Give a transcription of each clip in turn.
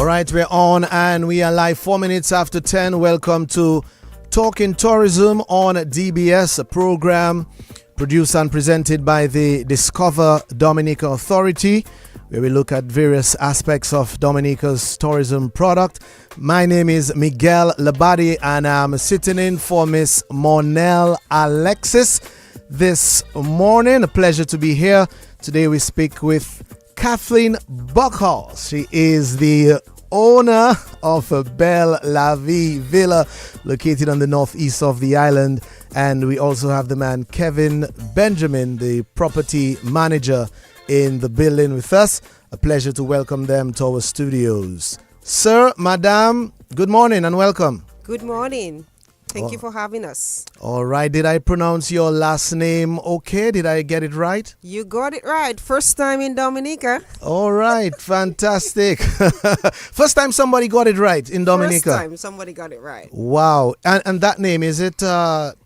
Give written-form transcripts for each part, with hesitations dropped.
All right, we're on and we are live 4 minutes after 10. Welcome to Talking Tourism on DBS, a program produced and presented by the Discover Dominica Authority, where we look at various aspects of Dominica's tourism product. My name is Bel Lavi and I'm sitting in for Miss Monel Alexis this morning. A pleasure to be here. Today we speak with Kathleen Buchholz. She is the owner of a Bel Lavi villa located on the northeast of the island. And we also have the man Kevin Benjamin, the property manager in the building with us. A pleasure to welcome them to our studios. Sir, madam, good morning and welcome. Good morning. Thank you for having us. All right. Did I pronounce your last name okay? Did I get it right? You got it right. First time in Dominica. All right. Fantastic. First time somebody got it right in Dominica. First time somebody got it right. Wow. And that name, is it?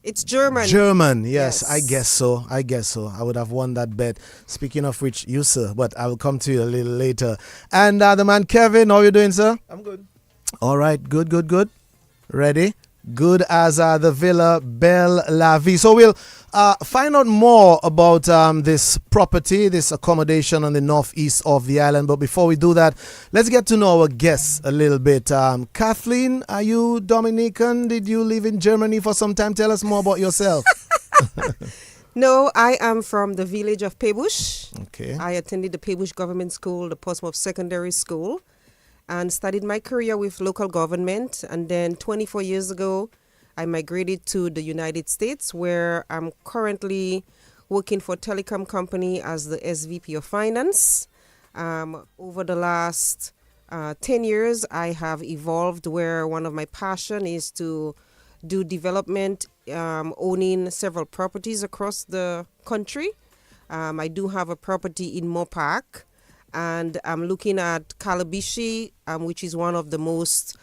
It's German. German. Yes, I guess so. I would have won that bet. Speaking of which, you, sir, but I will come to you a little later. And the man Kevin, how are you doing, sir? I'm good. All right. Good. Ready? Good as the villa Bel Lavi. So we'll find out more about this property, this accommodation on the northeast of the island. But before we do that, let's get to know our guests a little bit. Kathleen, are you Dominican? Did you live in Germany for some time? Tell us more about yourself. No, I am from the village of Pebush. Okay. I attended the Pebush Government School, the Portsmouth Secondary School, and started my career with local government. And then 24 years ago, I migrated to the United States, where I'm currently working for a telecom company as the SVP of Finance. Over the last 10 years, I have evolved where one of my passion is to do development, owning several properties across the country. I do have a property in Mopac, and I'm looking at Calabishi, which is one of the most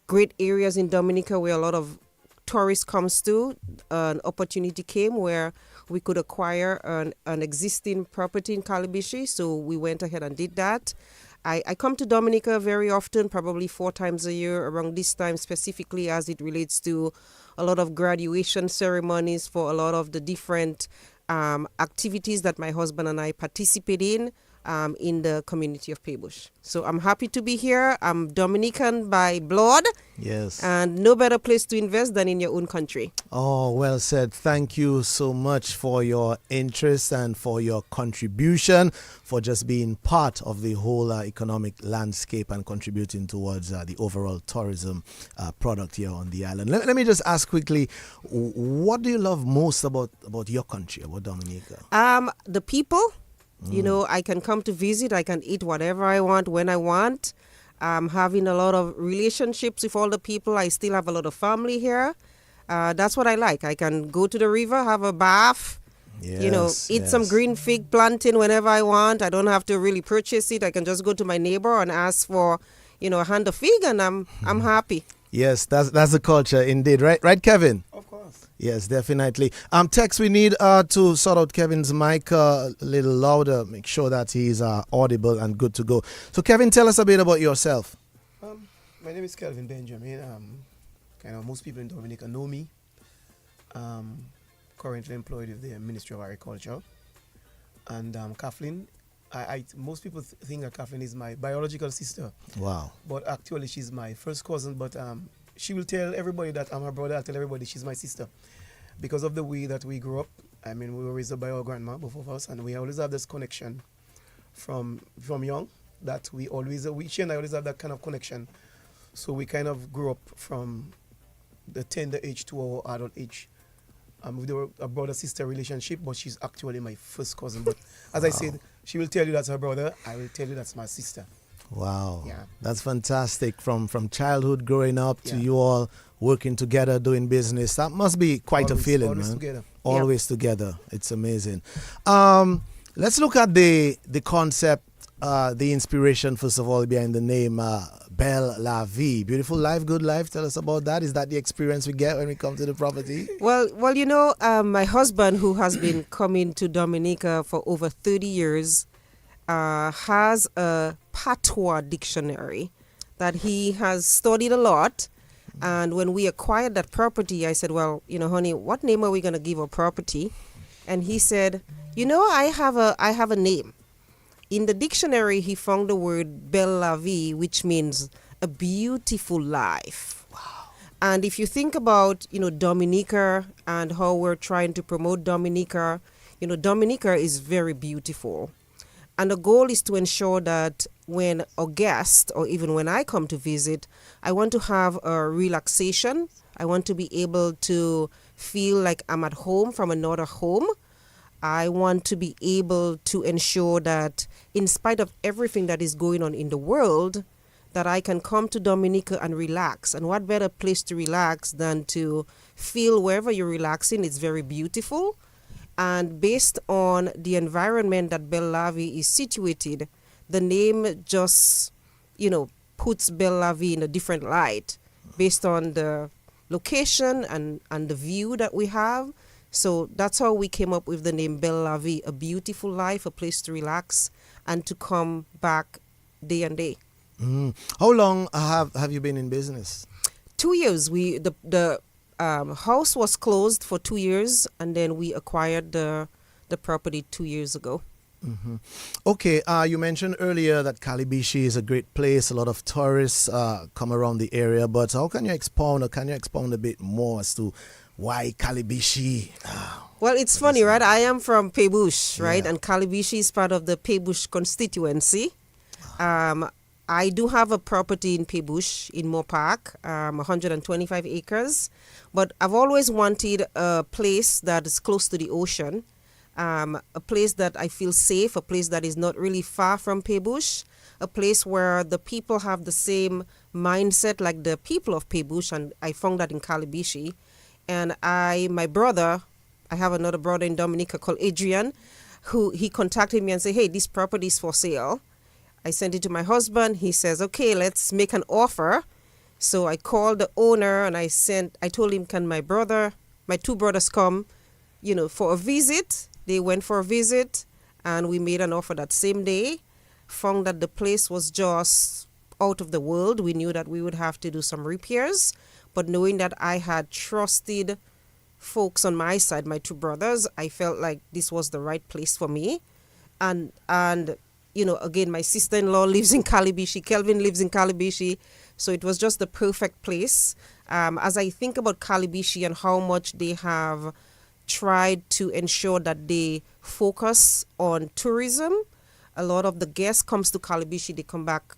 great areas in Dominica where a lot of tourists comes to. An opportunity came where we could acquire an existing property in Calabishi, so we went ahead and did that. I come to Dominica very often, probably 4 times a year, around this time specifically as it relates to a lot of graduation ceremonies for a lot of the different activities that my husband and I participate in the community of Pebush. So I'm happy to be here. I'm Dominican by blood. Yes. And no better place to invest than in your own country. Oh, well said. Thank you so much for your interest and for your contribution, for just being part of the whole economic landscape and contributing towards the overall tourism product here on the island. Let me just ask quickly, what do you love most about your country, about Dominica? The people. You know, I can come to visit. I can eat whatever I want when I want. I'm having a lot of relationships with all the people. I still have a lot of family here. That's what I like. I can go to the river, have a bath, eat some green fig plantain whenever I want. I don't have to really purchase it. I can just go to my neighbor and ask for, a hand of fig, and I'm happy. Yes, that's the culture indeed. Right, Kevin? Of course. Yes, definitely. Tex, we need to sort out Kevin's mic a little louder, make sure that he's audible and good to go. So, Kevin, tell us a bit about yourself. My name is Kelvin Benjamin. Most people in Dominica know me. Currently employed with the Ministry of Agriculture. And Kathleen, most people think that Kathleen is my biological sister. Wow. But actually, she's my first cousin. But she will tell everybody that I'm her brother. I'll tell everybody she's my sister. Because of the way that we grew up. I mean, we were raised by our grandma, both of us. And we always have this connection from young. That she and I always have that kind of connection. So we kind of grew up from the tender age to our adult age. With a brother-sister relationship, but she's actually my first cousin. But as I said, she will tell you that's her brother. I will tell you that's my sister. Wow. Yeah. That's fantastic. From childhood growing up to you all working together, doing business. That must be quite a feeling, always man. Together. Always together. It's amazing. Let's look at the concept, the inspiration, first of all, behind the name Bel Lavi. Beautiful life, good life. Tell us about that. Is that the experience we get when we come to the property? Well, my husband, who has been coming to Dominica for over 30 years, has a patois dictionary that he has studied a lot. And when we acquired that property, I said, well, honey, what name are we going to give our property? And he said, I have a name. In the dictionary, he found the word Bel Lavi, which means a beautiful life. Wow. And if you think about, Dominica and how we're trying to promote Dominica, Dominica is very beautiful. And the goal is to ensure that when a guest, or even when I come to visit, I want to have a relaxation. I want to be able to feel like I'm at home from another home. I want to be able to ensure that in spite of everything that is going on in the world, that I can come to Dominica and relax. And what better place to relax than to feel wherever you're relaxing, it's very beautiful. And based on the environment that Bel Lavi is situated, the name just, puts Bel Lavi in a different light based on the location and the view that we have. So that's how we came up with the name Bel Lavi, a beautiful life, a place to relax and to come back day and day. How long have you been in business? 2 years. The house was closed for 2 years, and then we acquired the property 2 years ago. Mm-hmm. Okay, you mentioned earlier that Kalibishi is a great place. A lot of tourists come around the area, but how can you expound a bit more as to why Kalibishi? Well, it's funny, right? I am from Pebush, right? Yeah. And Kalibishi is part of the Pebush constituency. I do have a property in Pebush, in Moore Park, 125 acres. But I've always wanted a place that is close to the ocean, a place that I feel safe, a place that is not really far from Pebush, a place where the people have the same mindset like the people of Pebush, and I found that in Kalibishi. And I have another brother in Dominica called Adrian, who he contacted me and said, hey, this property is for sale. I sent it to my husband. He says, okay, let's make an offer. So I called the owner and I told him, can my two brothers come, for a visit? They went for a visit and we made an offer that same day. Found that the place was just out of the world. We knew that we would have to do some repairs, but knowing that I had trusted folks on my side, my two brothers, I felt like this was the right place for me. And again, my sister-in-law lives in Kalibishi. Kelvin lives in Kalibishi. So it was just the perfect place. As I think about Kalibishi and how much they have tried to ensure that they focus on tourism, a lot of the guests comes to Kalibishi, they come back,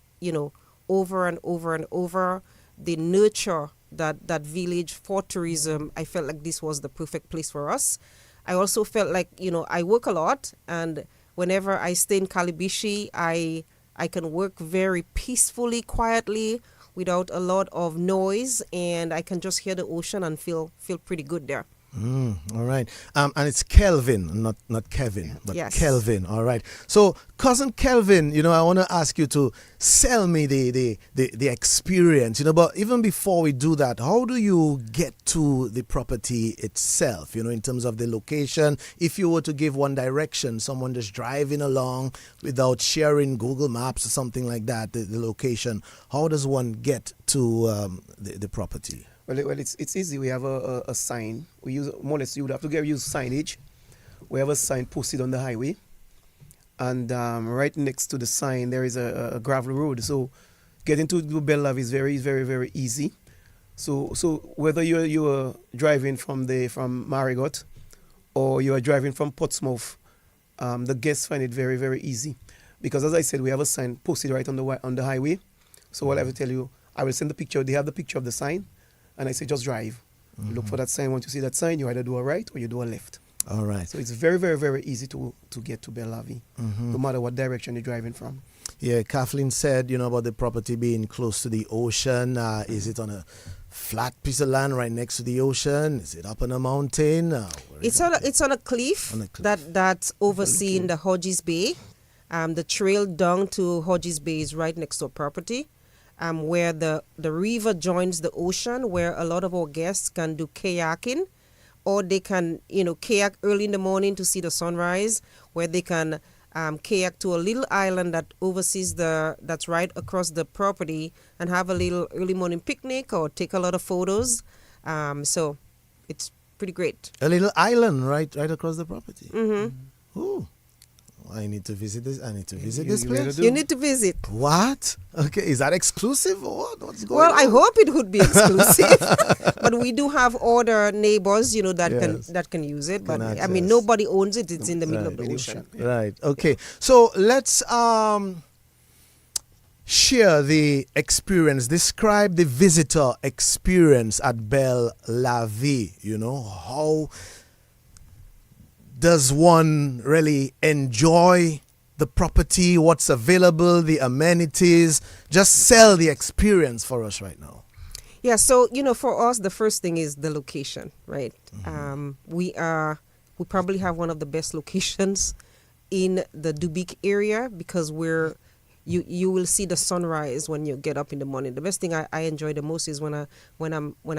over and over and over. They nurture that village for tourism. I felt like this was the perfect place for us. I also felt like, I work a lot, and whenever I stay in Kalibishi, I can work very peacefully, quietly, without a lot of noise, and I can just hear the ocean and feel pretty good there. All right. And it's Kelvin, not Kevin, but Yes. Kelvin. All right. So, cousin Kelvin, I want to ask you to sell me the experience, but even before we do that, how do you get to the property itself, in terms of the location? If you were to give one direction, someone just driving along without sharing Google Maps or something like that, the location, how does one get to the property? Well, it's easy. We have a sign. We use more or less. You would have to use signage. We have a sign posted on the highway, and right next to the sign there is a gravel road. So getting to Bel Lavi is very, very, very easy. So whether you're driving from Marigot or you are driving from Portsmouth, the guests find it very, very easy, because as I said, we have a sign posted right on the highway. So what I will tell you, I will send the picture. They have the picture of the sign. And I say, just drive. Mm-hmm. Look for that sign. Once you see that sign, you either do a right or you do a left. All right. So it's very, very, very easy to get to Bel Lavi, no matter what direction you're driving from. Yeah, Kathleen said, about the property being close to the ocean. Is it on a flat piece of land right next to the ocean? Is it up on a mountain? It's on a cliff, that's overseeing the Hodges Bay. The trail down to Hodges Bay is right next to our property. Where the river joins the ocean, where a lot of our guests can do kayaking, or they can, kayak early in the morning to see the sunrise, where they can kayak to a little island that oversees that's right across the property, and have a little early morning picnic or take a lot of photos. So it's pretty great. A little island right across the property. Mm-hmm. Ooh. I need to visit this. I need to visit You- this you place. better do. You need to visit. What? Okay, is that exclusive or what? What's going Well, on? I hope it would be exclusive, but we do have other neighbors, that Yes. can use it. Can But I access. mean, nobody owns it. It's in the middle of the Right. ocean. Right. Okay. So let's share the experience. Describe the visitor experience at Bel Lavi. How does one really enjoy the property? What's available? The amenities? Just sell the experience for us right now. Yeah, so for us, the first thing is the location, right? We probably have one of the best locations in the Dubique area, because you will see the sunrise when you get up in the morning. The best thing I enjoy the most is when I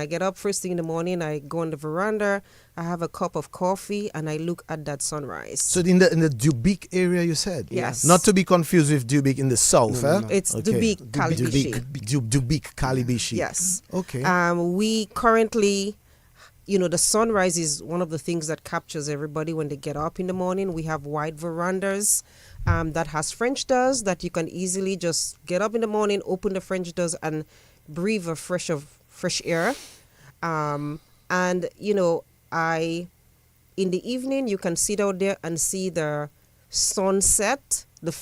get up first thing in the morning, I go on the veranda, I have a cup of coffee, and I look at that sunrise. So in the Dubique area, you said? Yes. Not to be confused with Dubique in the south, No, eh? no. It's Dubique, Calibishi. Dubique, Calibishi. Yes. Okay. We currently, the sunrise is one of the things that captures everybody when they get up in the morning. We have wide verandas that has French doors that you can easily just get up in the morning, open the French doors, and breathe a fresh air. And in the evening, you can sit out there and see the sunset, the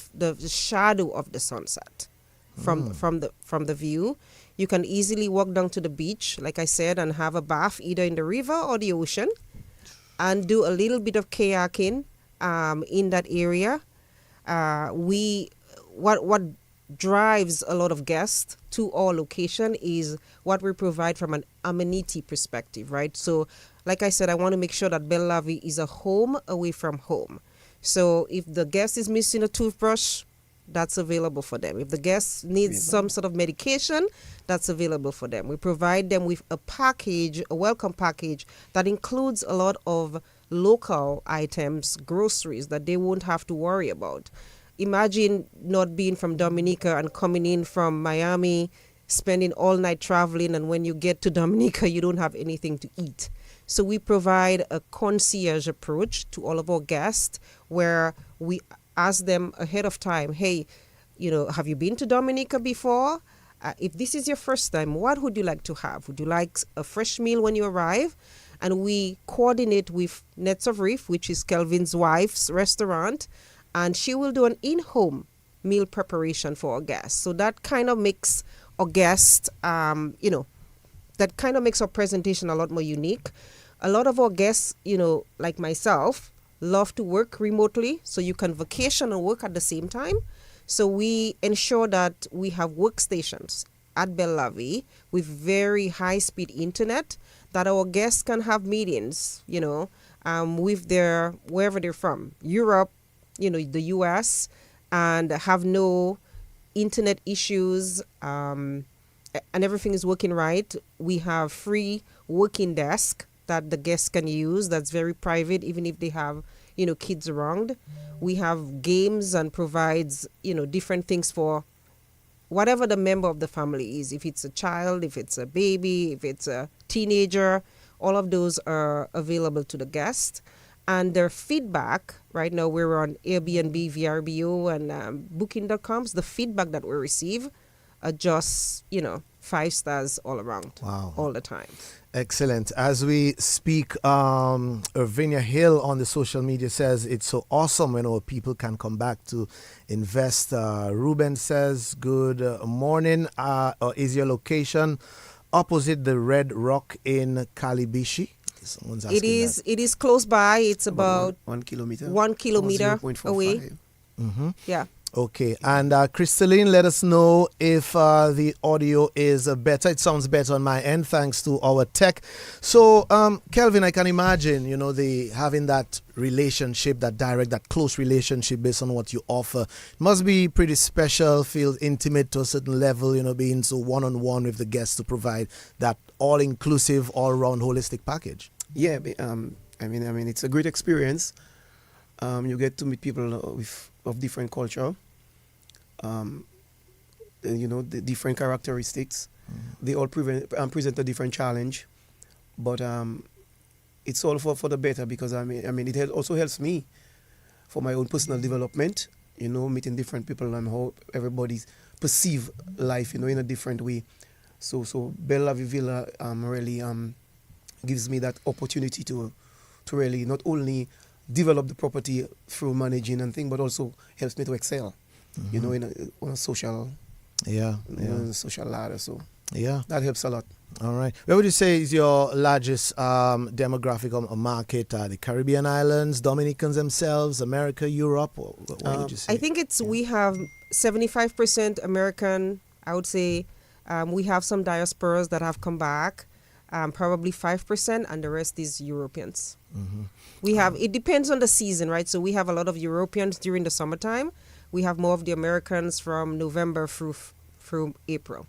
shadow of the sunset from the view. You can easily walk down to the beach, like I said, and have a bath either in the river or the ocean, and do a little bit of kayaking in that area. What drives a lot of guests to our location is what we provide from an amenity perspective, right? So, like I said, I want to make sure that Bel Lavi is a home away from home. So if the guest is missing a toothbrush, that's available for them. If the guest needs some sort of medication, that's available for them. We provide them with a package, a welcome package that includes a lot of local items, groceries that they won't have to worry about. Imagine not being from Dominica and coming in from Miami, spending all night traveling, and when you get to Dominica, you don't have anything to eat. So we provide a concierge approach to all of our guests, where we ask them ahead of time, hey, have you been to Dominica before? If this is your first time, what would you like to have? Would you like a fresh meal when you arrive? And we coordinate with Nets of Reef, which is Kelvin's wife's restaurant, and she will do an in-home meal preparation for our guests. So that kind of makes our guests, that kind of makes our presentation a lot more unique. A lot of our guests, like myself, love to work remotely, so you can vacation and work at the same time. So we ensure that we have workstations at Bel Lavi with very high-speed internet that our guests can have meetings, with wherever they're from, Europe, the US, and have no internet issues, and everything is working right. We have free working desk that the guests can use that's very private, even if they have kids around. We have games and provides different things for whatever the member of the family is. If it's a child, if it's a baby, if it's a teenager, all of those are available to the guest. And their feedback, right now we're on Airbnb, VRBO, and Booking.com. The feedback that we receive are just 5 stars all around. Wow. All the time. Excellent. As we speak, Irvinia Hill on the social media says it's so awesome when our people can come back to invest. Ruben says, good morning. Is your location opposite the Red Rock in Calibishi? Someone's asking It is close by. It's about 1 kilometer. 1 kilometer 0.45. away. Yeah. Okay, and Crystalline, let us know if the audio is better. It sounds better on my end, thanks to our tech. So, Kelvin, I can imagine, having that relationship, that direct, that close relationship based on what you offer. It must be pretty special, feel intimate to a certain level, being so one-on-one with the guests to provide that all-inclusive, all-round, holistic package. Yeah, I mean, it's a great experience. You get to meet people with of different culture, the different characteristics. They all present a different challenge, but it's all for the better, because it also helps me for my own personal development. Meeting different people and how everybody perceive life, in a different way. So Bel Lavi Villa really gives me that opportunity to really not only develop the property through managing and thing, but also helps me to excel, on a social, social ladder. So that helps a lot. All right. Where would you say is your largest demographic or market? The Caribbean islands, Dominicans themselves, America, Europe? What would you say? I think we have 75% American. I would say we have some diasporas that have come back, probably 5%, and the rest is Europeans. Mm-hmm. We have, it depends on the season, right? So we have a lot of Europeans during the summertime. We have more of the Americans from November through April.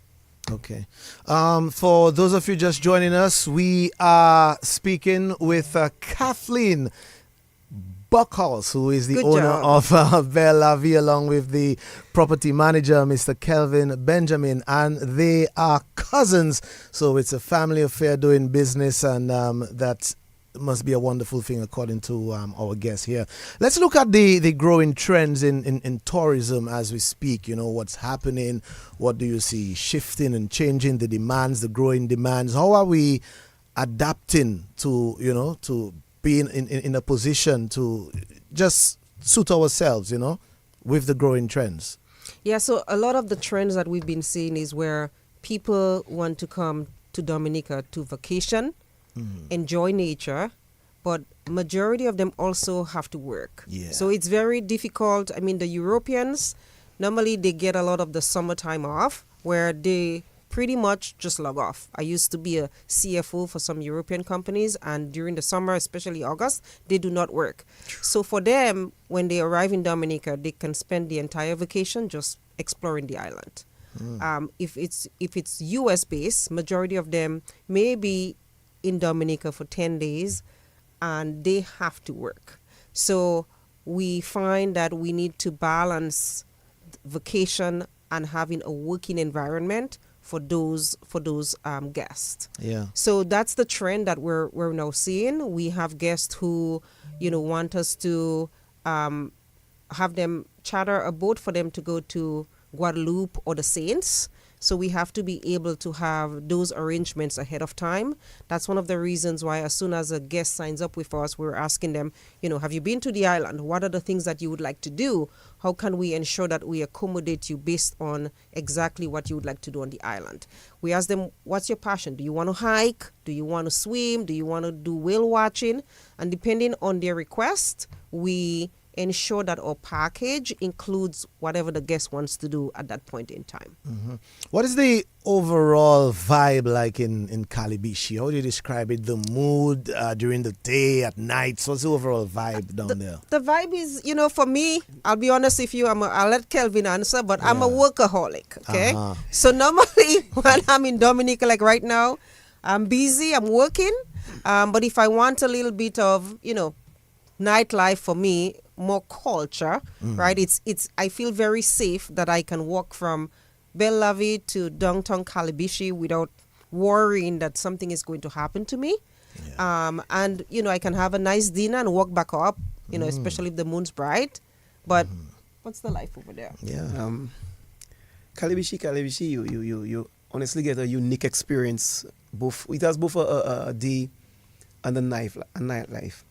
Okay. For those of you just joining us, we are speaking with Kathleen Buchholz, who is the owner of Bel Lavi, along with the property manager, Mr. Kelvin Benjamin, and they are cousins. So it's a family affair doing business, and that must be a wonderful thing, according to our guest here. Let's look at the growing trends in tourism as we speak. What's happening? What do you see shifting and changing? The demands, the growing demands. How are we adapting to being in a position to just suit ourselves, with the growing trends? Yeah, so a lot of the trends that we've been seeing is where people want to come to Dominica to vacation, enjoy nature, but majority of them also have to work. Yeah. So it's very difficult. I mean, the Europeans, normally they get a lot of the summertime off where they pretty much just log off. I used to be a CFO for some European companies, and during the summer, especially August, they do not work. So for them, when they arrive in Dominica, they can spend the entire vacation just exploring the island. If it's US based, majority of them may be in Dominica for 10 days and they have to work. So we find that we need to balance vacation and having a working environment for those guests. Yeah. So that's the trend that we're now seeing. We have guests who, want us to have them charter a boat for them to go to Guadeloupe or the Saints. So we have to be able to have those arrangements ahead of time. That's one of the reasons why as soon as a guest signs up with us, we're asking them, have you been to the island? What are the things that you would like to do? How can we ensure that we accommodate you based on exactly what you would like to do on the island? We ask them, what's your passion? Do you want to hike? Do you want to swim? Do you want to do whale watching? And depending on their request, we ensure that our package includes whatever the guest wants to do at that point in time. Mm-hmm. What is the overall vibe like in Calibishi? How do you describe it? The mood during the day, at night? So what's the overall vibe down there? The vibe is, for me, I'll be honest with you, I'll let Kelvin answer, but I'm a workaholic, okay? Uh-huh. So normally when I'm in Dominica, like right now, I'm busy, I'm working, but if I want a little bit of, nightlife for me, more culture, right? It's I feel very safe that I can walk from Bel Lavi to downtown Calibishi without worrying that something is going to happen to me. Yeah. And I can have a nice dinner and walk back up, especially if the moon's bright. But what's the life over there? Yeah. Calibishi, you honestly get a unique experience. It has both a day and a nightlife.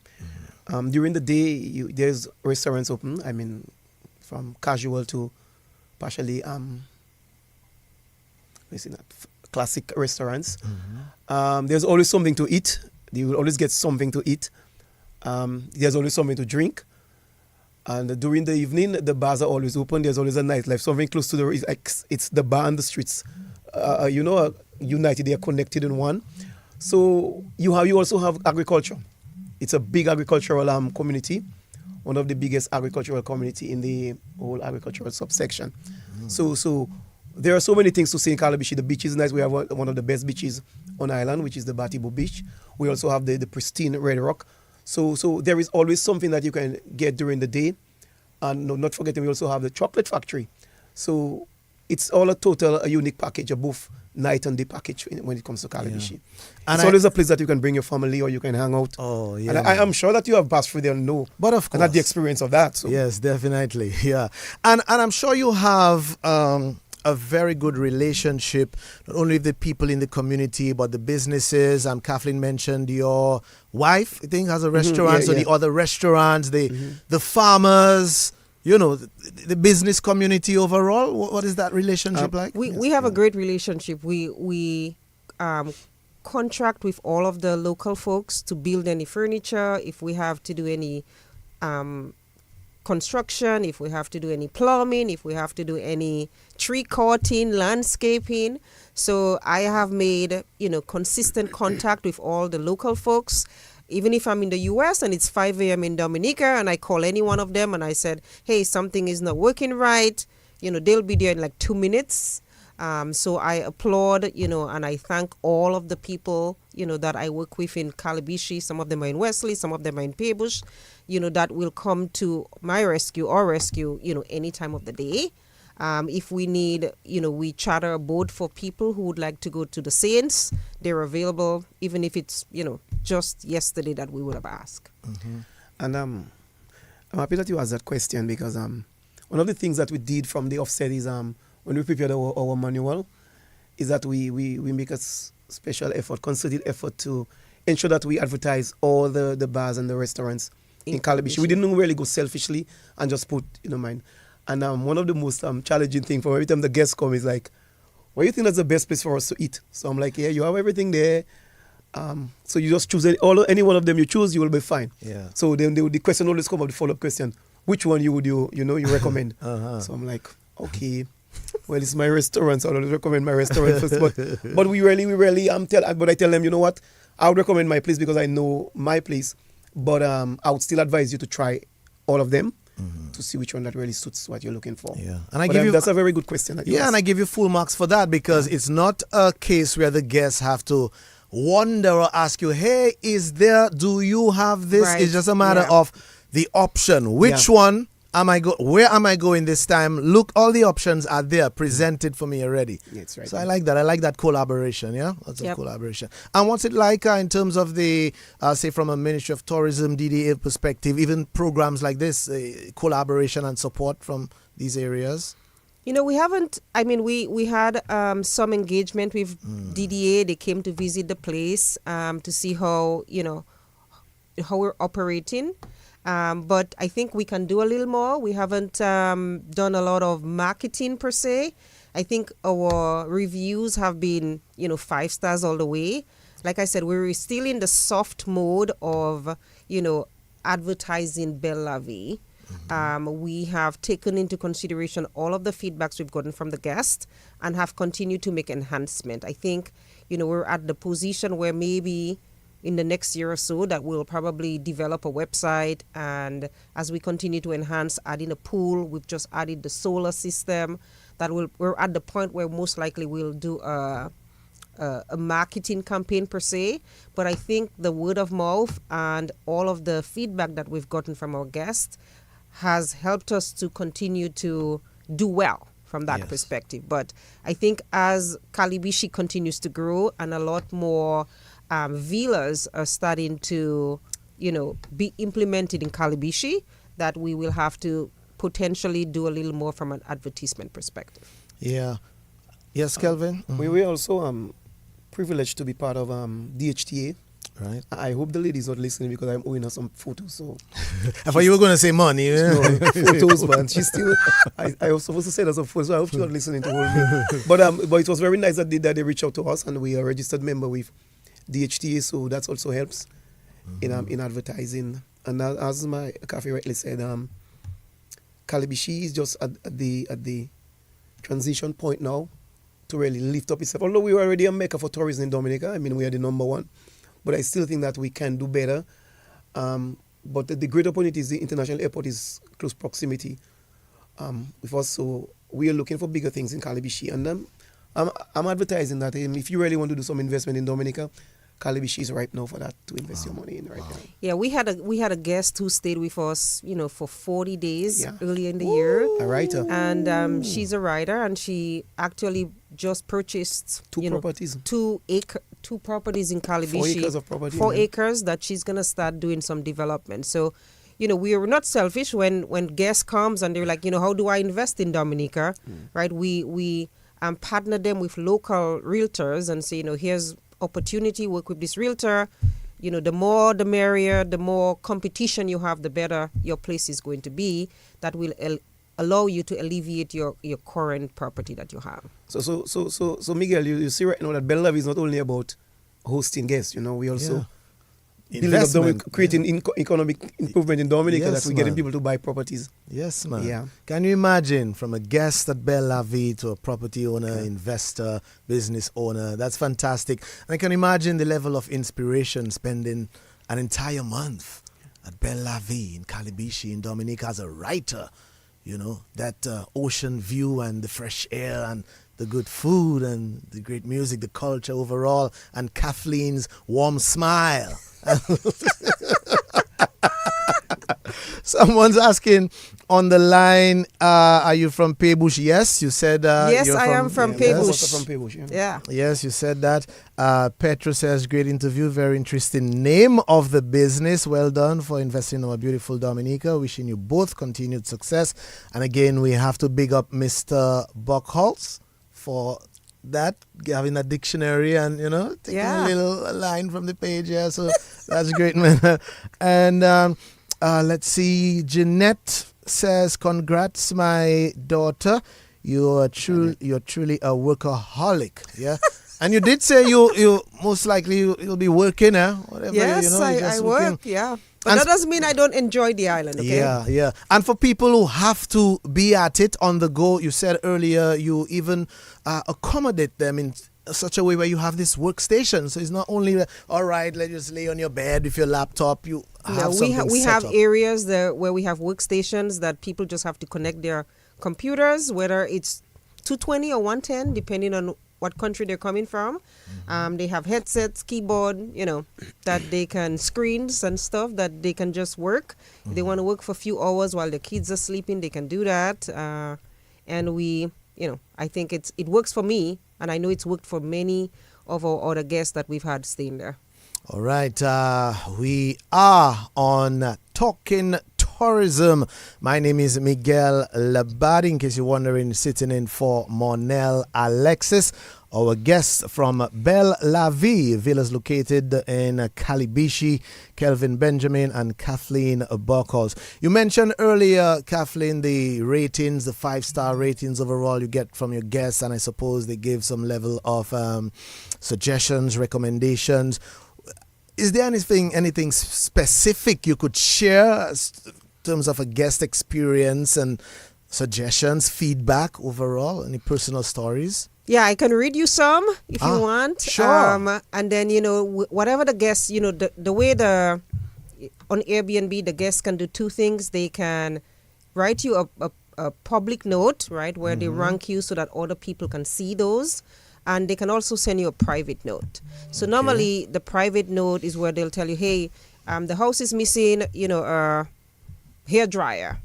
During the day, there's restaurants open. I mean, from casual to partially, classic restaurants. There's always something to eat. You will always get something to eat. There's always something to drink. And during the evening, the bars are always open. There's always a nightlife. Something close to it's the bar and the streets. United, they are connected in one. So you also have agriculture. It's a big agricultural community, one of the biggest agricultural community in the whole agricultural subsection. So there are so many things to say in Calibishi. The beach is nice. We have one of the best beaches on island, which is the Batibo Beach. We also have the pristine Red Rock. So there is always something that you can get during the day. And not forgetting, we also have the chocolate factory. So it's all a unique package, a both night and day package when it comes to Calabishi. Yeah. And It's always a place that you can bring your family or you can hang out. Oh, yeah. And I'm sure that you have passed through there and know. But of course. And had the experience of that. So. Yes, definitely. Yeah. And I'm sure you have a very good relationship, not only with the people in the community, but the businesses. Kathleen mentioned your wife, I think, has a restaurant. So the other restaurants, the farmers, the business community overall. What is that relationship like? We have a great relationship. We contract with all of the local folks to build any furniture. If we have to do any construction, if we have to do any plumbing, if we have to do any tree cutting, landscaping. So I have made, consistent contact with all the local folks. Even if I'm in the U.S. and it's 5 a.m. in Dominica and I call any one of them and I said, hey, something is not working right, they'll be there in like 2 minutes. So I applaud, and I thank all of the people, that I work with in Calabishi. Some of them are in Wesley, some of them are in Paybush, that will come to my rescue or rescue, any time of the day. If we need, we charter a boat for people who would like to go to the Saints. They're available, even if it's, just yesterday that we would have asked. Mm-hmm. And I'm happy that you asked that question because one of the things that we did from the offset is when we prepared our manual is that we make a special effort, concerted effort to ensure that we advertise all the bars and the restaurants in Calabishi. We didn't really go selfishly and just put, mine. And one of the most challenging things for every time the guests come is like, where do you think that's the best place for us to eat? So I'm like, yeah, you have everything there. So you just choose any one of them you choose, you will be fine. Yeah. So then the question always come up, the follow-up question, which one you recommend? So I'm like, okay, well, it's my restaurant, so I don't recommend my restaurant first. But we really but I tell them, you know what, I would recommend my place because I know my place. But I would still advise you to try all of them. To see which one that really suits what you're looking for. Yeah, and that's a very good question. And I give you full marks for that because it's not a case where the guests have to wonder or ask you, hey, do you have this? Right. It's just a matter of the option. Which one where am I going this time? Look, all the options are there presented for me already. That's right. So I like that. I like that collaboration. Yeah, that's a collaboration. And what's it like in terms of the, say, from a Ministry of Tourism, DDA perspective, even programs like this, collaboration and support from these areas? We haven't, we had some engagement with DDA. They came to visit the place to see how how we're operating. But I think we can do a little more. We haven't done a lot of marketing per se. I think our reviews have been, 5 stars all the way. Like I said, we're still in the soft mode of, advertising Bel Lavi. We have taken into consideration all of the feedbacks we've gotten from the guests and have continued to make enhancement. I think, we're at the position where maybe in the next year or so that we'll probably develop a website, and as we continue to enhance, adding a pool, we've just added the solar system. We're at the point where most likely we'll do a marketing campaign per se. But I think the word of mouth and all of the feedback that we've gotten from our guests has helped us to continue to do well from that perspective. But I think as Calabishi continues to grow and a lot more villas are starting to, be implemented in Calabishi, that we will have to potentially do a little more from an advertisement perspective. Yeah. Yes, Kelvin? We were also privileged to be part of DHTA. Right. I hope the lady's not listening because I'm owing her some photos. So I thought you were going to say money. No, photos, but she's still. I was supposed to say that some photos, so I hope she's not listening to all me. But it was very nice that they reached out to us, and we are a registered member with DHTA, so that also helps in advertising. And as my Kathy rightly said, Calabishi is just at the transition point now to really lift up itself. Although we were already a mecca for tourism in Dominica, we are the number one, but I still think that we can do better. But the great opportunity is the international airport is close proximity with us, so we are looking for bigger things in Calabishi. And I'm advertising that if you really want to do some investment in Dominica, Calibishi is right now for that to invest your money in right now. Yeah, we had a guest who stayed with us, for 40 days Yeah. earlier in the year. A writer. And she's a writer, and she actually just purchased Two properties. two properties in Calibishi. 4 acres of property. 4 acres that she's gonna start doing some development. So, we are not selfish when guests comes and they're like, how do I invest in Dominica, right? We partner them with local realtors and say, here's opportunity, work with this realtor. The more the merrier, the more competition you have, the better your place is going to be. That will allow you to alleviate your current property that you have. So Miguel, you see right now that Bel Lavi is not only about hosting guests. We also building up creating economic improvement in Dominica, that we're getting people to buy properties. Yes, man. Yeah. Can you imagine from a guest at Bel Lavi to a property owner, investor, business owner? That's fantastic. And I can imagine the level of inspiration spending an entire month at Bel Lavi in Calibishi in Dominica as a writer. That ocean view and the fresh air and the good food and the great music, the culture overall, and Kathleen's warm smile. Someone's asking on the line, are you from Pebush? Yes, you said. Yes, you're I am from Pebush. Also from Pebush, Yeah. Yes, you said that. Petro says, great interview, very interesting name of the business. Well done for investing in our beautiful Dominica. Wishing you both continued success. And again, we have to big up Mr. Buchholz for that, having a dictionary and, taking a little line from the page. Yeah, so that's great, man. And let's see, Jeanette says, congrats, my daughter. You're truly a workaholic. Yeah. And you did say you most likely you'll be working, whatever. Yes, I work. Yeah. But that doesn't mean I don't enjoy the island, okay? Yeah. And for people who have to be at it on the go, you said earlier you even accommodate them in such a way where you have this workstation. So it's not only, all right, let's just lay on your bed with your laptop. You have something we set have up. areas where we have workstations that people just have to connect their computers, whether it's 220 or 110, depending on what country they're coming from. They have headsets, keyboard, that they can, screens and stuff that they can just work. If they want to work for a few hours while the kids are sleeping, they can do that. And we, I think it works for me, and I know it's worked for many of our other guests that we've had staying there. All right, we are on Talking Tourism. My name is Miguel Labadi, in case you're wondering, sitting in for Monel Alexis. Our guests from Bel Lavi, villas located in Calibishi, Kelvin Benjamin and Kathleen Buchholz. You mentioned earlier, Kathleen, the ratings, the 5-star ratings overall you get from your guests, and I suppose they give some level of suggestions, recommendations. Is there anything specific you could share in terms of a guest experience and suggestions, feedback overall? Any personal stories? Yeah, I can read you some if you want. Sure. And then, whatever the guests, the way on Airbnb, the guests can do 2 things. They can write you a public note, right, where they rank you so that other people can see those. And they can also send you a private note. So normally the private note is where they'll tell you, hey, the house is missing, a hair dryer,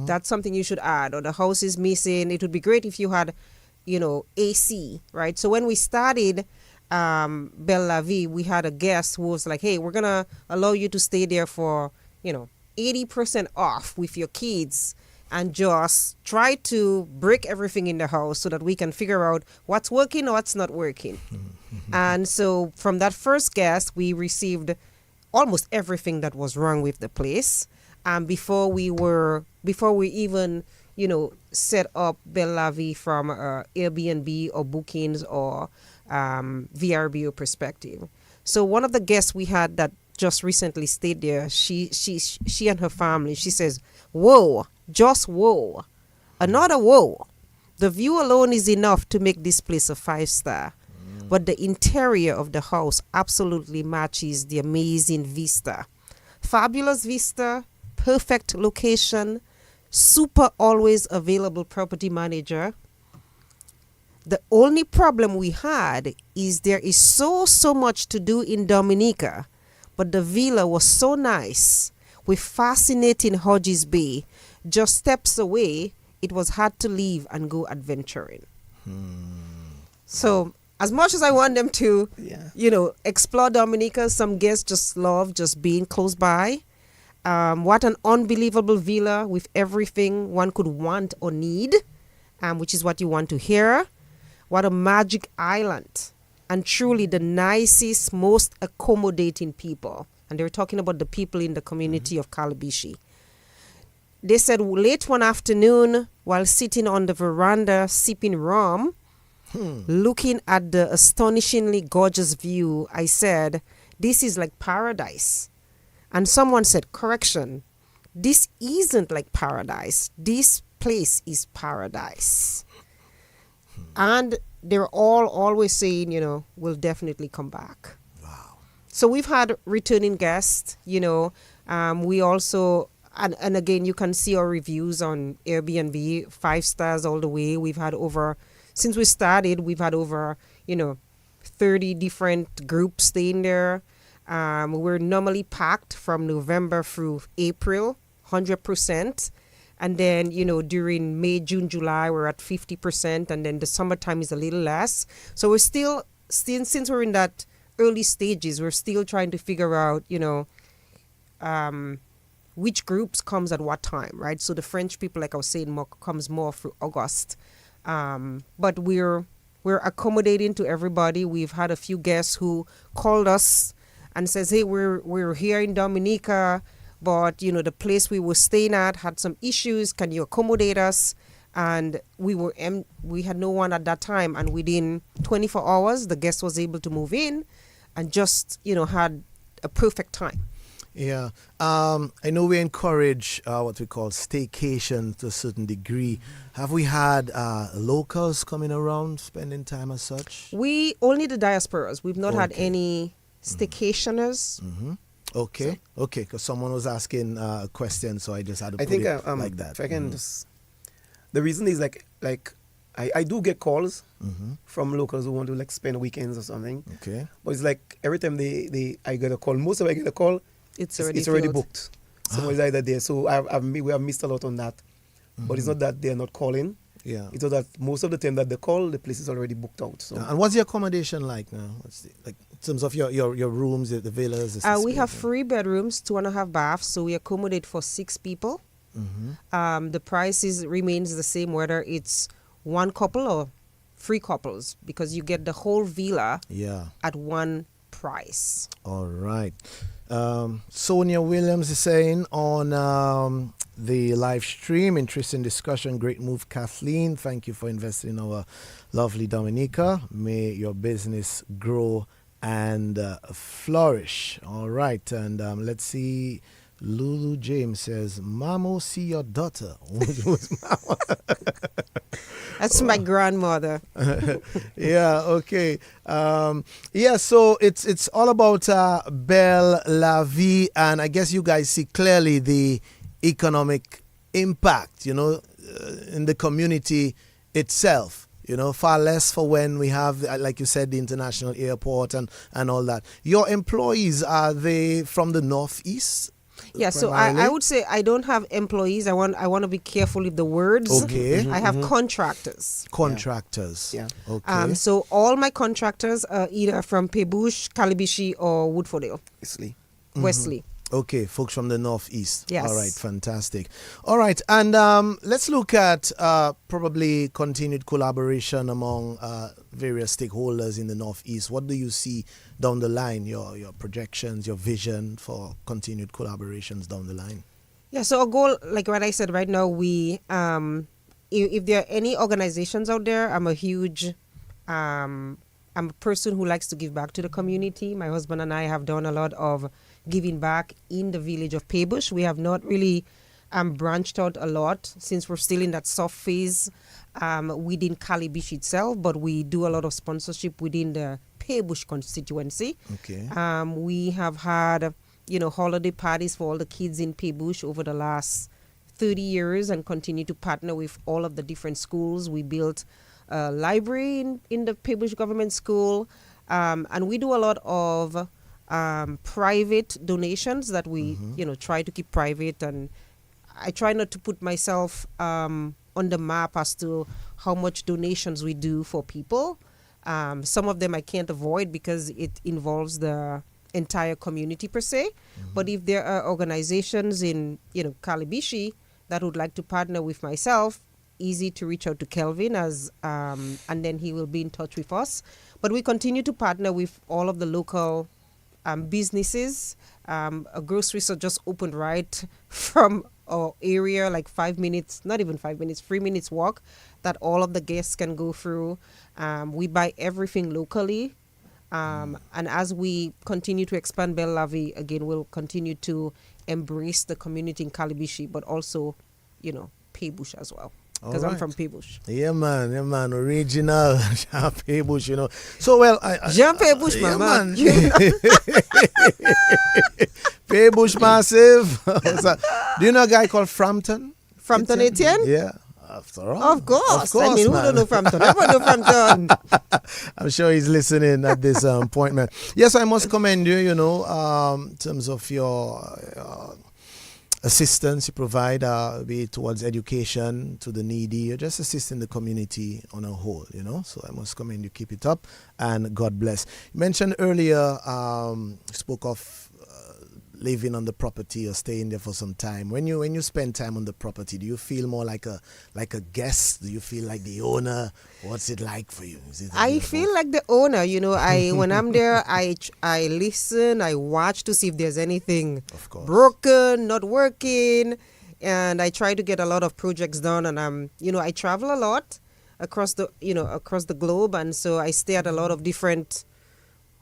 That's something you should add. Or the house is missing. It would be great if you had, AC, right? So when we started Bel Lavi, we had a guest who was like, hey, we're going to allow you to stay there for, 80% off with your kids. And just try to break everything in the house so that we can figure out what's working or what's not working. And so from that first guest, we received almost everything that was wrong with the place. And before we even, set up Bel Lavi from Airbnb or bookings or VRBO perspective. So one of the guests we had that just recently stayed there, she and her family, she says, whoa. Just whoa. Another whoa. The view alone is enough to make this place a 5-star. But the interior of the house absolutely matches the amazing vista. Fabulous vista, perfect location, super always available property manager. The only problem we had is there is so much to do in Dominica, but the villa was so nice with fascinating Hodges Bay. Just steps away, it was hard to leave and go adventuring. So as much as I want them to, explore Dominica, some guests just love just being close by. What an unbelievable villa with everything one could want or need, which is what you want to hear. What a magic island. And truly the nicest, most accommodating people. And they were talking about the people in the community of Calabishi. They said late one afternoon, while sitting on the veranda sipping rum, looking at the astonishingly gorgeous view, I said, this is like paradise. And someone said, correction, this isn't like paradise. This place is paradise. And they're all always saying, we'll definitely come back. Wow. So we've had returning guests, we also, and again, you can see our reviews on Airbnb, 5 stars all the way. We've had since we started, we've had over, 30 different groups staying there. We're normally packed from November through April, 100%. And then, during May, June, July, we're at 50%. And then the summertime is a little less. So we're still since we're in that early stages, we're still trying to figure out, which groups comes at what time, right? So the French people, like I was saying, comes more through August. But we're accommodating to everybody. We've had a few guests who called us and says, hey, we're here in Dominica, but, the place we were staying at had some issues. Can you accommodate us? And we had no one at that time. And within 24 hours, the guest was able to move in and just, had a perfect time. Yeah. I know we encourage what we call staycation to a certain degree. Have we had locals coming around spending time as such? We only the diasporas. We've not had any staycationers. Mm-hmm. Okay. Because someone was asking a question, so I just had to put think, it like that. If I can just, the reason is like I do get calls from locals who want to spend weekends or something. Okay. But it's like every time I get a call, most of I get a call, it's already booked. Someone's either there. So we have missed a lot on that. But it's not that they're not calling. Yeah. It's that most of the time that they call, the place is already booked out. So. And what's the accommodation like now? In terms of your rooms, the villas? We have 3 bedrooms, 2.5 baths, so we accommodate for 6 people. The price remains the same whether it's 1 couple or 3 couples, because you get the whole villa at one price. All right. Sonia Williams is saying on the live stream, interesting discussion, great move, Kathleen. Thank you for investing in our lovely Dominica. May your business grow and flourish. All right. And let's see. Lulu James says, Mamo, see your daughter. That's my grandmother. Yeah, okay. So it's all about Bel Lavi, and I guess you guys see clearly the economic impact, in the community itself. Far less for when we have, like you said, the international airport and all that. Your employees, are they from the Northeast? Yeah, so I would say I don't have employees. I want to be careful with the words. Okay. I have contractors. Contractors. Yeah. Okay. So all my contractors are either from Pebush, Calabishi, or Woodfordale. Wesley. Okay, folks from the Northeast. Yes. All right, fantastic. All right, and let's look at probably continued collaboration among various stakeholders in the Northeast. What do you see down the line, your projections, your vision for continued collaborations down the line? Yeah, so our goal, like what I said right now, we, if there are any organizations out there, I'm a person who likes to give back to the community. My husband and I have done a lot of giving back in the village of Pebush. We have not really branched out a lot since we're still in that soft phase within Calabishi itself, but we do a lot of sponsorship within the Pebush constituency. Okay. We have had, holiday parties for all the kids in Pebush over the last 30 years and continue to partner with all of the different schools. We built a library in the Paybush Government School, and we do a lot of private donations that we, try to keep private. And I try not to put myself on the map as to how much donations we do for people. Some of them I can't avoid because it involves the entire community per se. But if there are organizations in, Calibishi that would like to partner with myself, easy to reach out to Kelvin and then he will be in touch with us. But we continue to partner with all of the local businesses. A grocery store just opened right from our area, like 5 minutes, not even 5 minutes, 3 minutes walk that all of the guests can go through. We buy everything locally. And as we continue to expand Bel Lavi, again, we'll continue to embrace the community in Calibishi, but also, Paybush as well. Because I'm from Paybush. Yeah, man. Original Jean Paybush, So, well, Jean Paybush, yeah, man. Paybush Massive. Do you know a guy called Frampton? Frampton Etienne? Yeah. After all. Of course. I mean, who man. don't know Frampton? Everyone know Frampton. I'm sure he's listening at this point, man. Yes, I must commend you, in terms of your assistance you provide, be it towards education, to the needy. You're just assisting the community on a whole, So I must commend you. Keep it up, and God bless. You mentioned earlier, spoke of living on the property or staying there for some time. When you spend time on the property, do you feel more like a guest? Do you feel like the owner? What's it like for you? I feel like the owner. When I'm there, I listen, I watch to see if there's anything broken, not working, and I try to get a lot of projects done. And I travel a lot across the globe, and so I stay at a lot of different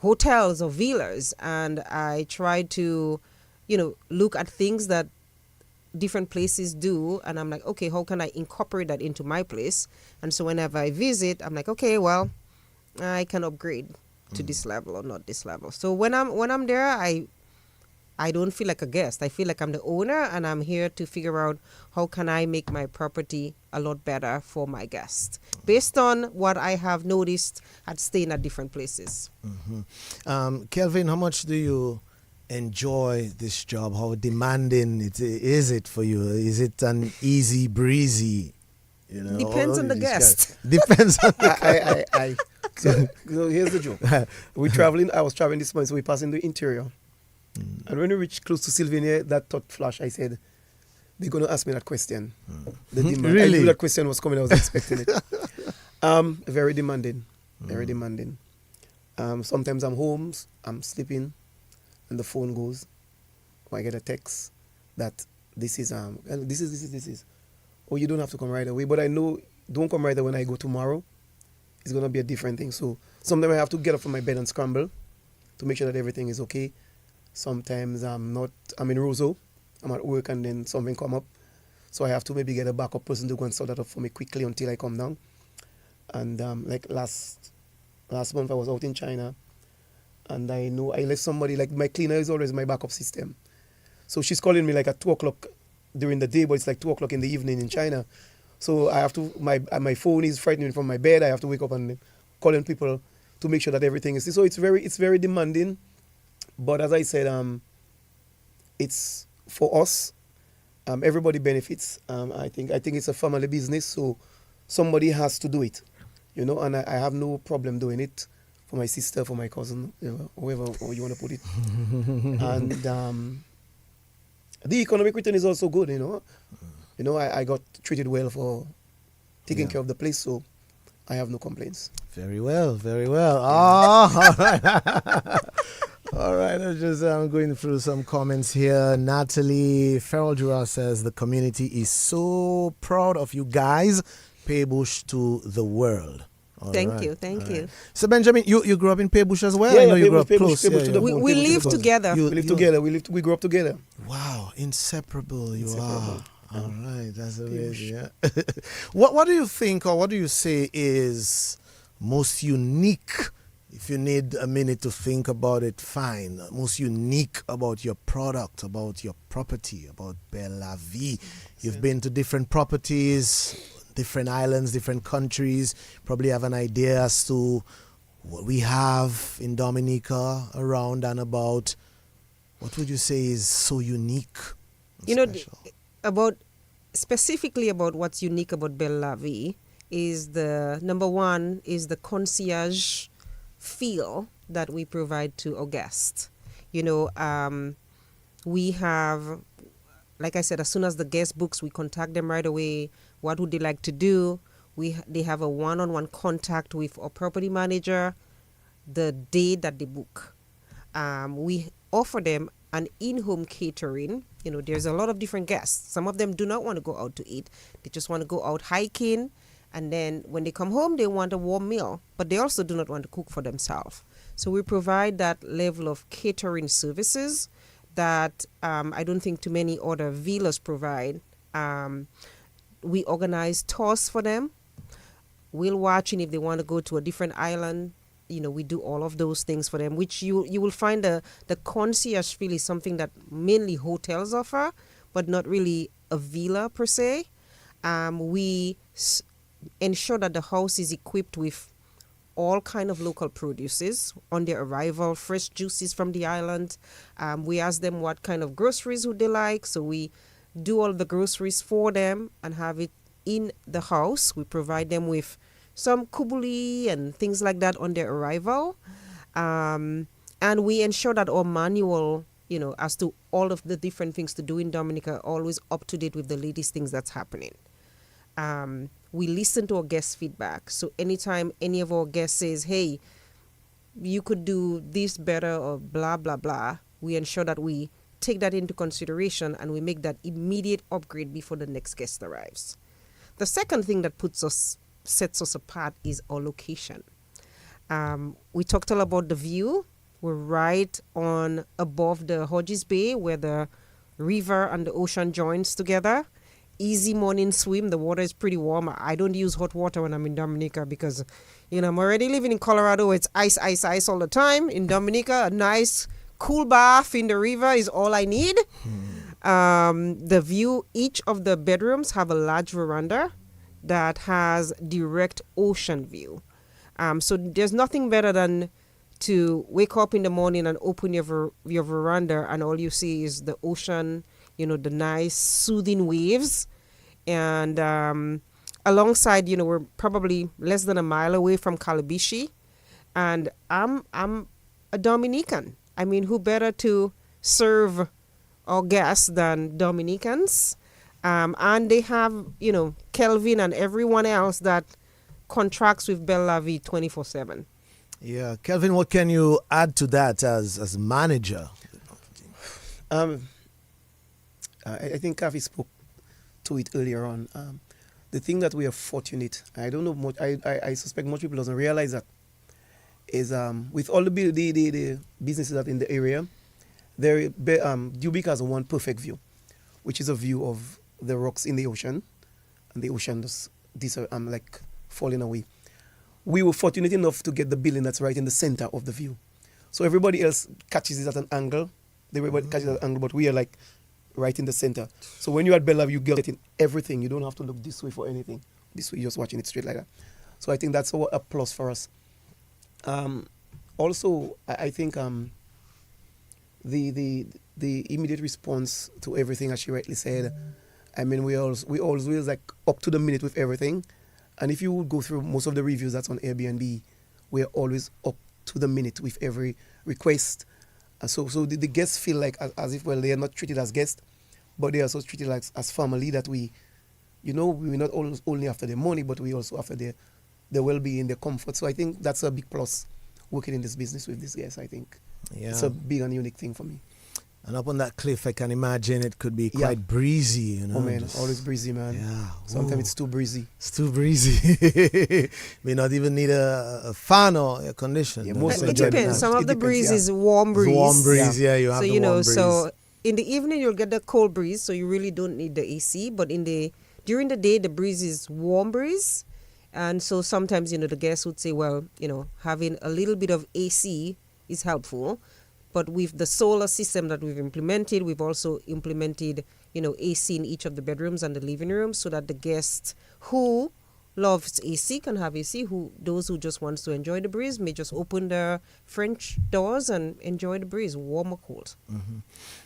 hotels or villas, and I try to look at things that different places do, and I'm like, okay, how can I incorporate that into my place? And so whenever I visit, I'm like, okay, well, I can upgrade to this level or not this level. So when I'm there, I don't feel like a guest. I feel like I'm the owner, and I'm here to figure out how can I make my property a lot better for my guests based on what I have noticed at staying at different places. Kelvin, how much do you enjoy this job? How demanding is it for you? Is it an easy breezy? Depends on the guest. Depends on the guest. So here's the joke. I was traveling this morning, so we passed in the interior. And when we reached close to Sylvania, that thought flash, I said, they're going to ask me that question. The demand. Really? I knew that question was coming. I was expecting it. Very demanding. Very demanding. Sometimes I'm home, I'm sleeping, and the phone goes. Or I get a text that this is. Oh, you don't have to come right away. But I know, don't come right away when I go tomorrow. It's going to be a different thing. So sometimes I have to get up from my bed and scramble to make sure that everything is okay. Sometimes I'm in Roseau. I'm at work and then something come up. So I have to maybe get a backup person to go and sort that out for me quickly until I come down. And like last month I was out in China, and I know I left somebody, like my cleaner is always my backup system. So she's calling me like at 2 o'clock during the day, but it's like 2 o'clock in the evening in China. So I have to, my phone is frightening from my bed. I have to wake up and calling people to make sure that everything is. So it's very demanding. But as I said, it's for us. Everybody benefits. I think it's a family business, so somebody has to do it, and I have no problem doing it for my sister, for my cousin, whoever you want to put it. And the economic return is also good, I got treated well for taking care of the place, so I have no complaints. Very well. Oh, all right. All right, I'm just going through some comments here. Natalie Ferrell-Jura says the community is so proud of you guys. Paybush to the world. Thank you. So Benjamin, you grew up in Paybush as well? Yeah, I know you grew up Paybush, close. We live together. We live together. We grew up together. Wow, inseparable you are. All right, that's amazing. Yeah. What do you think, or what do you say is most unique If you need a minute to think about it, fine. Most unique about your product, about your property, about Bel Lavi. You've been to different properties, different islands, different countries. Probably have an idea as to what we have in Dominica around and about. What would you say is so unique? Special? Specifically about what's unique about Bel Lavi is the number one is the concierge feel that we provide to our guests. We have, like I said, as soon as the guest books, we contact them right away. What would they like to do? They have a one-on-one contact with our property manager the day that they book. We offer them an in-home catering. There's a lot of different guests. Some of them do not want to go out to eat. They just want to go out hiking. And then when they come home, they want a warm meal, but they also do not want to cook for themselves. So we provide that level of catering services that I don't think too many other villas provide. We organize tours for them. Whale watching if they want to go to a different island. We do all of those things for them, which you will find the concierge feel is something that mainly hotels offer, but not really a villa per se. We ensure that the house is equipped with all kind of local produces on their arrival, fresh juices from the island. We ask them what kind of groceries would they like, so we do all the groceries for them and have it in the house. We provide them with some kubuli and things like that on their arrival. And we ensure that our manual, as to all of the different things to do in Dominica, are always up to date with the latest things that's happening. We listen to our guest feedback. So anytime any of our guests says, hey, you could do this better or blah, blah, blah, we ensure that we take that into consideration and we make that immediate upgrade before the next guest arrives. The second thing that sets us apart is our location. We talked all about the view. We're right on above the Hodges Bay where the river and the ocean joins together. Easy morning swim. The water is pretty warm. I don't use hot water when I'm in Dominica because, I'm already living in Colorado where it's ice all the time. In Dominica, a nice cool bath in the river is all I need. The view, each of the bedrooms have a large veranda that has direct ocean view. So there's nothing better than to wake up in the morning and open your veranda and all you see is the ocean, the nice soothing waves. And alongside, we're probably less than a mile away from Calabishi. And I'm a Dominican. I mean, who better to serve our guests than Dominicans? And they have, Kelvin and everyone else that contracts with Bel Lavi 24/7. Yeah. Kelvin, what can you add to that as manager? I think Kathy spoke to it earlier on. The thing that we are fortunate, I don't know much, I suspect most people doesn't realize that, is with all the businesses that in the area, Dubic has one perfect view, which is a view of the rocks in the ocean, and the ocean just like falling away. We were fortunate enough to get the building that's right in the center of the view. So everybody else catches it at an angle. Everybody catches it at an angle, but we are like right in the center. So when you're at Bel Lavi, you get in everything. You don't have to look this way for anything. This way, you're just watching it straight like that. So I think that's a plus for us. Also, I think the immediate response to everything, as she rightly said, I mean, we always like up to the minute with everything. And if you would go through most of the reviews that's on Airbnb, we're always up to the minute with every request. So the guests feel like as if, well, they are not treated as guests, but they are also treated like as family, that we're not only after their money, but we also after their well-being, their comfort. So I think that's a big plus working in this business with these guests, I think. Yeah. It's a big and unique thing for me. And up on that cliff, I can imagine it could be quite breezy, Oh man, always breezy, man. Yeah. Sometimes it's too breezy. It's too breezy. May not even need a fan or air condition. Yeah, It depends. Some of the breeze is warm breeze. It's warm breeze, yeah. You have the warm breeze. So in the evening you'll get the cold breeze, so you really don't need the AC. But during the day, the breeze is warm breeze, And so sometimes, the guests would say, well, having a little bit of AC is helpful. But with the solar system that we've implemented, we've also implemented, AC in each of the bedrooms and the living room so that the guests who loves AC can have AC. Those who just wants to enjoy the breeze may just open their French doors and enjoy the breeze, warm or cold.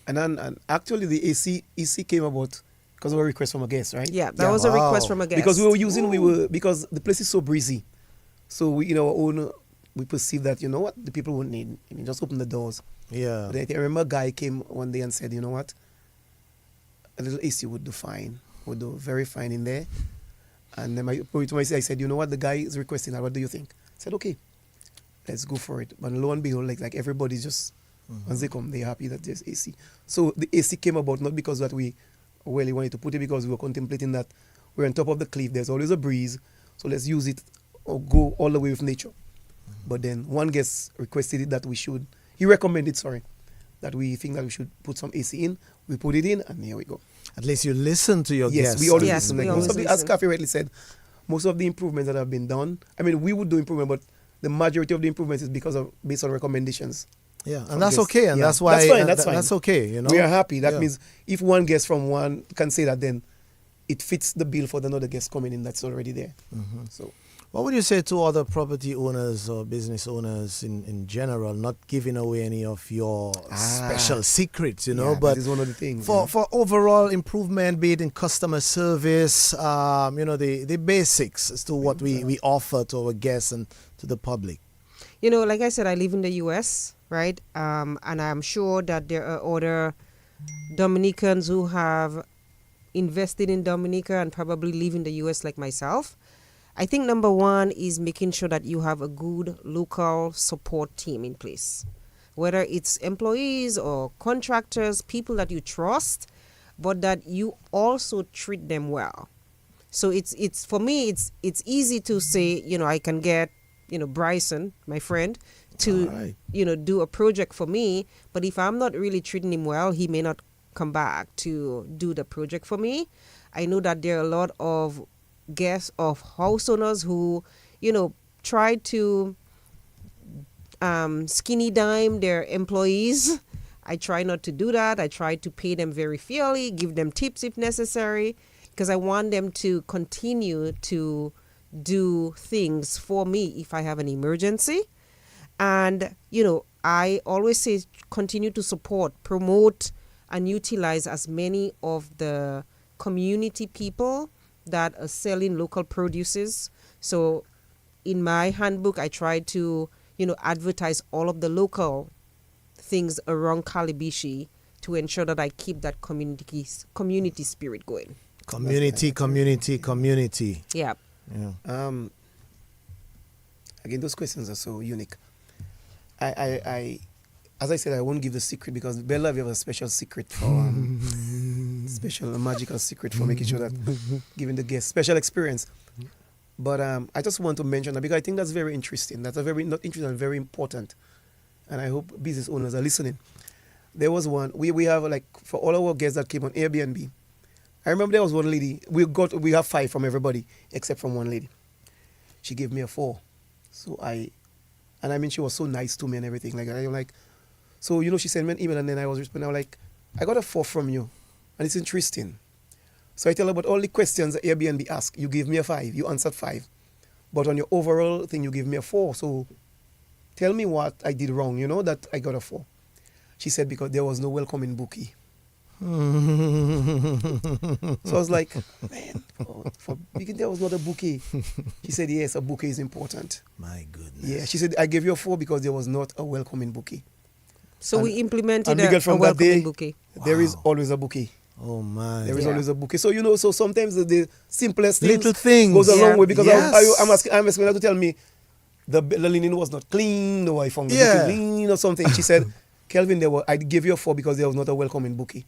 And actually the AC came about because of a request from a guest, right? Yeah, that was a request from a guest. Because because the place is so breezy. So we, in our own, we perceive that, what, the people won't need. Just open the doors. Yeah. But I remember a guy came one day and said, you know what, a little AC would do fine, would do very fine in there. And then I said, you know what, the guy is requesting that, what do you think? I said, okay, let's go for it. But lo and behold, like everybody's just, once they come, they're happy that there's AC. So the AC came about not because that we really wanted to put it, because we were contemplating that we're on top of the cliff, there's always a breeze, so let's use it or go all the way with nature. But then one guest requested it that he recommended, that we think that we should put some AC in. We put it in, and here we go. At least you listen to your guests. Yes, we always Yes, listen. we Like always as listen. Kathy rightly said, most of the improvements that have been done, we would do improvement, but the majority of the improvements is based on recommendations. Yeah, and from that's guests. okay, and Yeah. that's why That's fine, that's fine. That's okay, We are happy. That Yeah. means if one guest from one can say that, then it fits the bill for another guest coming in that's already there. So What would you say to other property owners or business owners in general, not giving away any of your special secrets, yeah, but that is one of the things. for overall improvement, be it in customer service, the basics as to what we offer to our guests and to the public? Like I said, I live in the U.S., right? And I'm sure that there are other Dominicans who have invested in Dominica and probably live in the U.S. like myself. I think number one is making sure that you have a good local support team in place, whether it's employees or contractors, people that you trust, but that you also treat them well. So it's for me, it's easy to say, I can get, Bryson, my friend, to, Right. Do a project for me. But if I'm not really treating him well, he may not come back to do the project for me. I know that there are a lot of guests of house owners who, try to skinny dime their employees. I try not to do that. I try to pay them very fairly, give them tips if necessary, because I want them to continue to do things for me if I have an emergency. And, I always say continue to support, promote, and utilize as many of the community people that are selling local produces. So in my handbook, I try to, advertise all of the local things around Calibishi to ensure that I keep that community spirit going. Community. Yeah. Yeah. Again, those questions are so unique. I as I said, I won't give the secret because Bel Lavi have a special secret for special magical secret for making sure that giving the guests special experience. But I just want to mention that because I think that's very interesting. That's not interesting, very important. And I hope business owners are listening. There was one we have for all our guests that came on Airbnb. I remember there was one lady. We have 5 from everybody except from one lady. She gave me a 4. So she was so nice to me and everything. So she sent me an email and then I was responding. I was like, I got a 4 from you, and it's interesting. So I tell her about all the questions that Airbnb asked. You gave me a 5. You answered 5, but on your overall thing, you gave me a 4. So tell me what I did wrong. That I got a 4. She said because there was no welcoming bouquet. So I was like, man, there was not a bouquet. She said, yes, a bouquet is important. My goodness. Yeah, she said, I gave you a 4 because there was not a welcoming bouquet. So we implemented and Miguel, a from welcoming that day, bouquet. there is always a bouquet. Oh my. There is Yeah. always a bouquet. So, so sometimes the simplest Little things. goes a Yeah. long way because Yes. I'm asking her to tell me the linen was not clean, or I found the Yeah. bouquet clean or something. She said, Kelvin, I gave you a 4 because there was not a welcoming bouquet.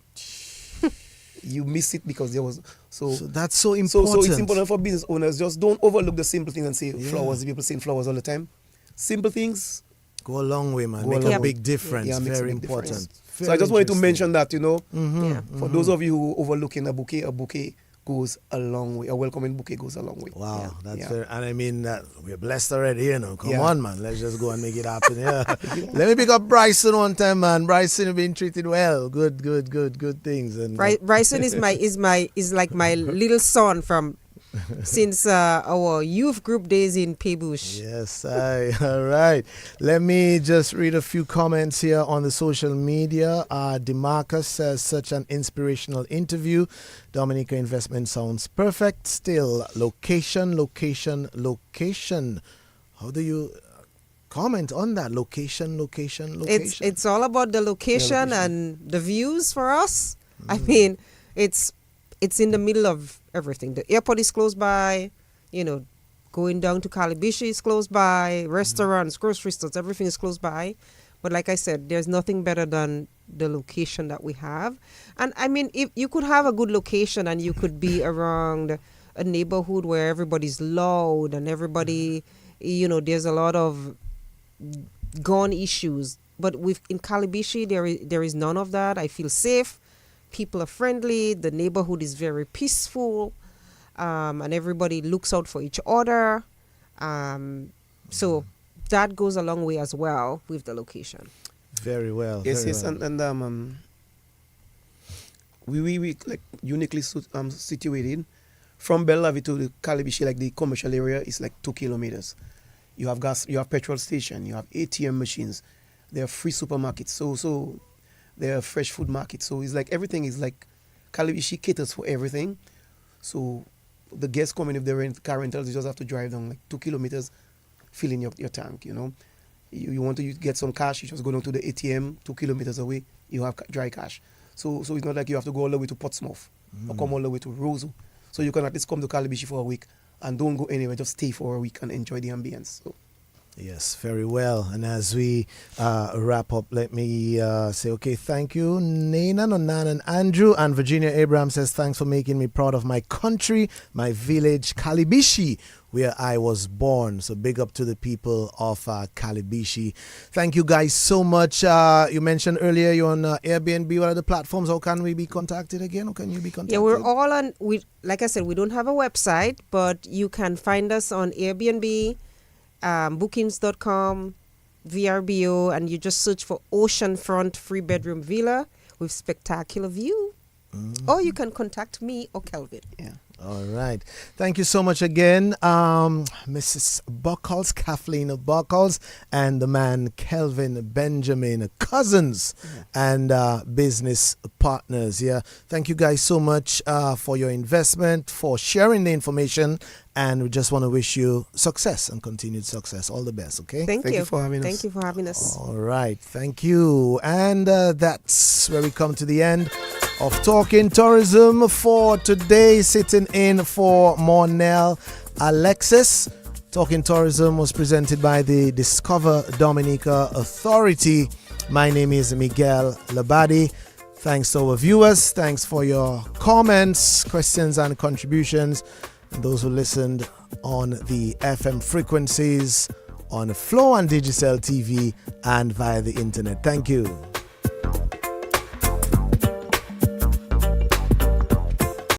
You missed it because there was So that's so important. So it's important for business owners. Just don't overlook the simple things and say flowers. People saying flowers all the time. Simple things Go a long way, man. Go Make a long a way. big difference. Yeah, makes a Very big important. difference. So I just wanted to mention that, Yeah. for those of you who overlooking a bouquet goes a long way. A welcoming bouquet goes a long way. Wow, that's Yeah. very, and I mean, we're blessed already, Come Yeah. on, man. Let's just go and make it happen. Yeah. Let me pick up Bryson one time, man. Bryson, you've been treated well. Good things. And Bryson is like my little son from since our youth group days in Pebush. Yes, all right. Let me just read a few comments here on the social media. Demarcus says, such an inspirational interview. Dominica investment sounds perfect. Still, location. How do you comment on that? Location. It's all about the location and the views for us. I mean, it's in the middle of everything. The airport is close by, going down to Kalibishi is close by, restaurants, grocery stores, everything is close by. But like I said, there's nothing better than the location that we have. And I mean, if you could have a good location and you could be around a neighborhood where everybody's loud and everybody, there's a lot of gun issues. But in Kalibishi, there is none of that. I feel safe. People are friendly. The neighborhood is very peaceful, and everybody looks out for each other. So that goes a long way as well with the location. Very well. Yes, very yes, well. and we like uniquely situated from Bel Lavi to the Kalibishi, like the commercial area, is like 2 kilometers. You have gas, you have petrol station, you have ATM machines, there are free supermarkets. So there are fresh food markets. So it's like everything is like Kalibishi caters for everything. So the guests come in, if they rent car rentals, you just have to drive down like 2 kilometers, fill in your tank. You want to get some cash, you just go down to the ATM 2 kilometers away, you have dry cash. So it's not like you have to go all the way to Portsmouth or come all the way to Roseau. So you can at least come to Kalibishi for a week and don't go anywhere, just stay for a week and enjoy the ambience. So. Yes, very well. And as we wrap up, let me say, okay, thank you, Nana, Nonan, and Andrew. And Virginia Abraham says, thanks for making me proud of my country, my village, Kalibishi, where I was born. So big up to the people of Kalibishi. Thank you guys so much. You mentioned earlier you're on Airbnb. What are the platforms? How can we be contacted again? How can you be contacted? Yeah, we're all on, like I said, we don't have a website, but you can find us on Airbnb, bookings.com, VRBO, and you just search for Oceanfront 3-bedroom villa with spectacular view. Or you can contact me or Kelvin. Yeah. All right. Thank you so much again, Mrs. Buchholz, Kathleen Buchholz, and the man Kelvin Benjamin, cousins and business partners. Yeah. Thank you guys so much for your investment, for sharing the information, and we just want to wish you success and continued success. All the best, okay? Thank you for having us. Thank you for having us. All right. Thank you. And that's where we come to the end of Talking Tourism for today. Sitting in for Mornell Alexis. Talking Tourism was presented by the Discover Dominica Authority. My name is Miguel Labadi. Thanks to our viewers. Thanks for your comments, questions, and contributions. And those who listened on the FM frequencies, on Flow and Digital TV, and via the internet. Thank you.